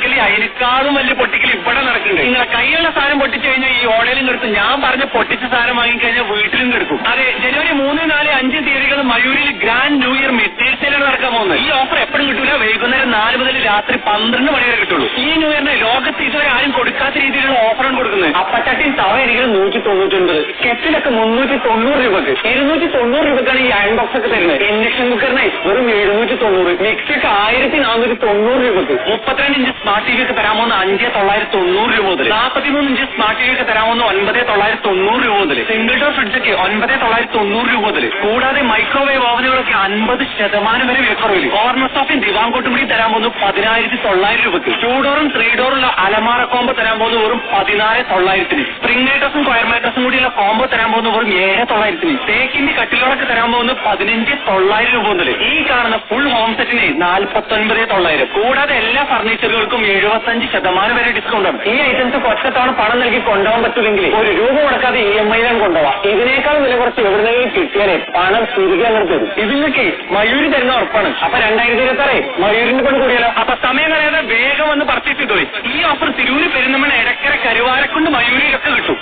പൊട്ടിക്കല് അതിനേക്കാളും വലിയ പൊട്ടിക്കൽ ഇവിടെ നടക്കുന്നുണ്ട്. നിങ്ങളെ കയ്യിലുള്ള സാധനം പൊട്ടിച്ചു കഴിഞ്ഞാൽ ഈ ഓൺലൈനിലും കിടക്കും. ഞാൻ പറഞ്ഞ പൊട്ടിച്ച സാധനം വാങ്ങിക്കഴിഞ്ഞാൽ വീട്ടിലും കിടക്കും. അതെ, ജനുവരി 3, 4, 5 തീയതികൾ മയൂരിൽ ഗ്രാൻഡ് ന്യൂ ഇയർ മെറ്റീരിയൽ സെയിലാണ് നടക്കാൻ പോകുന്നത്. ഈ ഓഫർ എപ്പോഴും കിട്ടൂല. വൈകുന്നേരം 4 മുതൽ രാത്രി 12 മണി വരെ കിട്ടുള്ളൂ. ഈ ന്യൂ ഇയറിന് ലോകത്ത് ഇതുവരെ ആരും കൊടുക്കാത്ത രീതിയിലുള്ള ഓഫറാണ് കൊടുക്കുന്നത്. അപ്പച്ചട്ടിയും തവ അരികൾ 199, കെറ്റിലൊക്കെ 390 രൂപക്ക്, 290 രൂപക്കാണ് ഈ അയൺ ബോക്സ് ഒക്കെ തരുന്നത്. ഇൻഡക്ഷൻ കുക്കറിന് വെറും 790, മിക്സിക്ക് 1490 രൂപക്ക്, 32 ഇഞ്ച് സ്മാർട്ട് ടി വി ഒക്കെ തരാമെന്ന് 5990 രൂപ മുതൽ, 43 ഇഞ്ച് സ്മാർട്ട് ടി വി ഒക്കെ തരാമെന്ന് 9990 രൂപ മുതൽ, സിംഗിൾ ഡോർ ഫ്രിഡ്ജൊക്കെ 9990 രൂപ മുതൽ, കൂടാതെ മൈക്രോവേവ് ഓവനുകളൊക്കെ 50% വരെ വിലക്കുറവിൽ. കോർണർ സ്റ്റോഫിൻ ദിവാൻ കൊട്ടുമുടി തരാൻ പോകുന്നു 10900 രൂപക്ക്. 2 ഡോറും 3 ഡോറുള്ള അലമാറ കോമ്പോ തരാൻ പോകുന്നു വെറും 14900. സ്പ്രിംഗ് മാട്രസും കൊയർ മാട്രസും കൂടിയുള്ള കോമ്പോ തരാൻ പോകുന്നു വെറും 7900. തേക്കിന്റെ കട്ടിലോടൊക്കെ തരാൻ പോകുന്നു 15900 രൂപ മുതൽ. ഈ കാണുന്ന ഫുൾ ഹോം സെറ്റിന് 49900. കൂടാതെ എല്ലാ ഫർണിച്ചറുകൾക്കും 75% വരെ ഡിസ്കൗണ്ട് ആണ്. ഈ ഐറ്റംസ് ഒറ്റത്തവണ പണം നൽകി കൊണ്ടുപോകാൻ പറ്റില്ലെങ്കിൽ 1 രൂപ മുടക്കാതെ EMI യിലാണ് കൊണ്ടുപോകാം. ഇതിനേക്കാൾ വില കുറച്ച് എവിടുന്നെങ്കിലും കിട്ടിയാലേ പണം തിരികെ അങ്ങനെ തരും. ഇതിനൊക്കെ മയൂരി തരുന്ന ഉറപ്പാണ്. അപ്പൊ 2026 മയൂരിന്റെ കൊണ്ട് കൂടിയാലോ? അപ്പൊ സമയം കളയാതെ വേഗം വന്ന് പർച്ചേസ് ചെയ്തോളി. ഈ ഓഫർ തിരൂര്, പെരുന്തൽമണ്ണ, എടക്കര, കരുവാരക്കുണ്ട്, മയൂരിയിലൊക്കെ കിട്ടും.